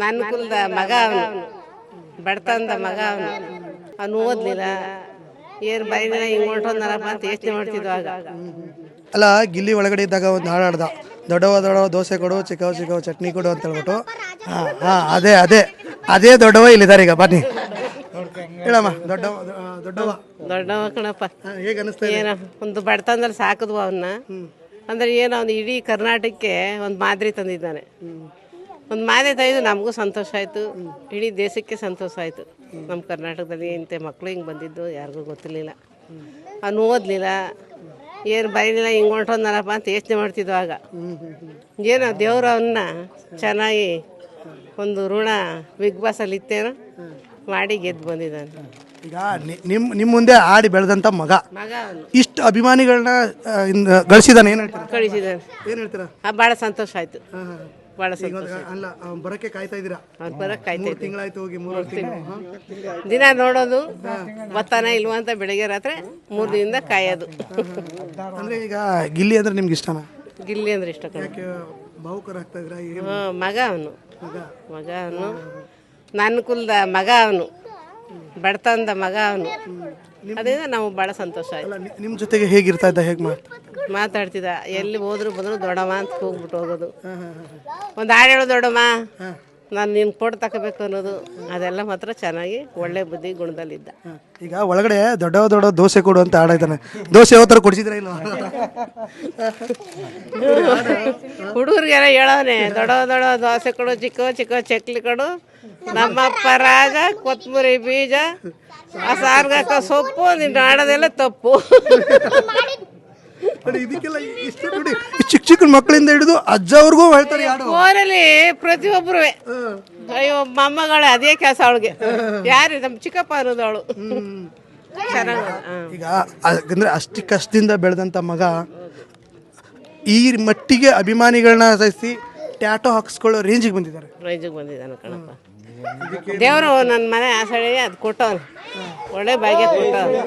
ನನ್ನ ಕುಲದ ಮಗ ಅವನು, ಬಡತನದ ಮಗ ಅವನು. ಅವನು ಓದಲಿಲ್ಲ, ಏನು ಬರೀಲಿಲ್ಲ, ಹಿಂಗೆ ಹೊಂಟೋದ್ನಲ್ಲಪ್ಪ ಅಂತ ಯೋಚನೆ ಮಾಡ್ತಿದ್ವು ಆಗ. ಅಲ್ಲ, ಗಿಲ್ಲಿ ಒಳಗಡೆ ಇದ್ದಾಗ ಒಂದು ಹಾಡು ಹಾಡ್ದ, ದೊಡ್ಡವ ದೊಡ್ಡವ ದೋಸೆ ಕೊಡು, ಚಿಕ್ಕವ ಚಿಕ್ಕವ ಚಟ್ನಿ ಕೊಡು ಅಂತ ಹೇಳ್ಬಿಟ್ಟು. ಅದೇ ಅದೇ ಅದೇ ದೊಡ್ಡವ ಇಲ್ಲಿದ್ದಾರೆ ಈಗ. ಬನ್ನಿ ಹೇಳಮ್ಮ. ದೊಡ್ಡವ ದೊಡ್ಡವ ಕಣಪ್ಪ. ಹೇಗೆ ಅನಿಸ್ತಾ? ಏನೋ ಒಂದು ಬಡತನದಲ್ಲಿ ಸಾಕಿದ್ವು ಅವನ್ನ. ಅಂದರೆ ಏನೋ ಅವ್ನು ಇಡೀ ಕರ್ನಾಟಕಕ್ಕೆ ಒಂದು ಮಾದರಿ ತಂದಿದ್ದಾನೆ. ಒಂದು ಮಾದರಿ ತಂದಿದ್ದು ನಮಗೂ ಸಂತೋಷ ಆಯಿತು, ಇಡೀ ದೇಶಕ್ಕೆ ಸಂತೋಷ ಆಯಿತು. ನಮ್ಮ ಕರ್ನಾಟಕದಲ್ಲಿ ಇಂಥ ಮಕ್ಕಳು ಹಿಂಗೆ ಬಂದಿದ್ದು ಯಾರಿಗೂ ಗೊತ್ತಿರಲಿಲ್ಲ. ಅವನು ಓದಲಿಲ್ಲ, ಏನು ಬರೀಲಿಲ್ಲ, ಹಿಂಗೆ ಹೊಂಟೋದ್ನಲ್ಲಪ್ಪ ಅಂತ ಯೋಚನೆ ಮಾಡ್ತಿದ್ವು ಆಗ. ಏನೋ ದೇವರು ಅವನ್ನ ಚೆನ್ನಾಗಿ ಒಂದು ಋಣ ಬಿಗ್ ಬಾಸಲ್ಲಿ ಇತ್ತೇನೋ ಮಾಡಿ ಗೆದ್ದು ಬಂದಿದ್ದಾನೆ. ಈಗ ನಿಮ್ಮ ಮುಂದೆ ಆಡಿ ಬೆಳೆದಂಥ ಮಗ ಅವನು ಇಷ್ಟು ಅಭಿಮಾನಿಗಳನ್ನ ಗಳಿಸಿದಾನೆ. ಏನು ಹೇಳ್ತೀರಾ? ಕಳಿಸಿದ್ದಾನೆ. ಏನು ಹೇಳ್ತೀರಾ? ಭಾಳ ಸಂತೋಷ ಆಯಿತು, ಭಾಳ ಸಂತೋಷ. ಅಲ್ಲ, ಬರೋಕ್ಕೆ ಕಾಯ್ತಾ ಇದ್ದೀರಾ? ಅವ್ರು ಬರೋಕ್ಕೆ ಕಾಯ್ತಾ ಇದ್ದೀವಿ. ತಿಂಗಳಾಯ್ತು ಹೋಗಿ, 3 ತಿಂಗಳು ದಿನ ನೋಡೋದು, ಬರ್ತಾನ ಇಲ್ವ ಅಂತ ಬೆಳಗ್ಗೆ ರಾತ್ರಿ 3 ದಿನದಿಂದ ಕಾಯೋದು. ಅಂದ್ರೆ ಈಗ ಗಿಲ್ಲಿ ಅಂದ್ರೆ ನಿಮ್ಗೆ ಇಷ್ಟನಾ? ಗಿಲ್ಲಿ ಅಂದ್ರೆ ಇಷ್ಟ ಕಣ. ಯಾಕೆ ಭಾವುಕರಾಗ್ತಾ ಇದ್ದೀರಾ? ಮಗ ಅವನು, ಮಗ ಅವನು, ನನ್ನ ಕುಲದ ಮಗ ಅವನು, ಬಡತನದ ಮಗ ಅವನು. ಅದರಿಂದ ನಾವು ಭಾಳ ಸಂತೋಷ ಆಯ್ತು. ನಿಮ್ಮ ಜೊತೆಗೆ ಹೇಗಿರ್ತಾ ಇದ್ದ? ಹೇಗೆ ಮಾತಾಡ್ತಿದ್ದ, ಎಲ್ಲಿ ಹೋದ್ರು ಬಂದ್ರು ದೊಡ್ಡಮ್ಮ ಅಂತ ಹೋಗ್ಬಿಟ್ಟು ಹೋಗೋದು. ಒಂದು ಹಾಡು ಹೇಳೋ ದೊಡ್ಡಮ್ಮ, ನಾನು ನಿನ್ನ ಕೊಟ್ಟು ತಗೋಬೇಕು ಅನ್ನೋದು, ಅದೆಲ್ಲ ಮಾತ್ರ ಚೆನ್ನಾಗಿ ಒಳ್ಳೆ ಬುದ್ಧಿ ಗುಣದಲ್ಲಿದ್ದ. ಈಗ ಒಳಗಡೆ ದೊಡ್ಡ ದೋಸೆ ಕೊಡು ಅಂತ ಆಡಾಯ್ತಾನೆ. ದೋಸೆ ಯಾವ ಥರ ಕೊಡಿಸಿದ್ರೆ ಇಲ್ಲ? ಹುಡುಗರಿಗೆಲ್ಲ ಹೇಳೋನೆ, ದೊಡ್ಡ ದೋಸೆ ಕೊಡು, ಚಿಕ್ಕ ಚಕ್ಲಿ ಕೊಡು, ನಮ್ಮಪ್ಪ ರಾಜ, ಕೊತ್ತಂಬರಿ ಬೀಜ, ಆ ಸಾರ್ಗಾಕ ಸೊಪ್ಪು, ನಿನ್ನ ಆಡೋದೆಲ್ಲ ತಪ್ಪು. ಇದಕ್ಕೆಲ್ಲ ಇಷ್ಟು ನೋಡಿ, ಚಿಕ್ಕ ಮಕ್ಕಳಿಂದ ಹಿಡಿದು ಅಜ್ಜ ಅವ್ರಿಗೂ ಹೇಳ್ತಾರೆ. ಫೋನಲ್ಲಿ ಪ್ರತಿಯೊಬ್ಬರು, ಅಯ್ಯೋ ಮೊಮ್ಮಗಳೇ ಅದೇ ಕೆಲಸ ಅವಳಿಗೆ. ಯಾರು ನಮ್ಮ ಚಿಕ್ಕಪ್ಪ ಅನ್ನೋದು ಅವಳು. ಚೆನ್ನಾಗಿ ಈಗ ಅಂದ್ರೆ ಅಷ್ಟು ಕಷ್ಟದಿಂದ ಬೆಳೆದಂಥ ಮಗ ಈ ಮಟ್ಟಿಗೆ ಅಭಿಮಾನಿಗಳನ್ನ ಸಹಿಸಿ ಟ್ಯಾಟೋ ಹಾಕಿಸ್ಕೊಳ್ಳೋ ರೇಂಜಿಗೆ ಬಂದಿದ್ದಾನೆ ಕಣಪ್ಪ. ದೇವರು ನನ್ನ ಮನೆ ಆಸಳೆ ಅದು ಕೊಟ್ಟವನು, ಒಳ್ಳೆ ಭಾಗ್ಯ ಕೊಟ್ಟವನು.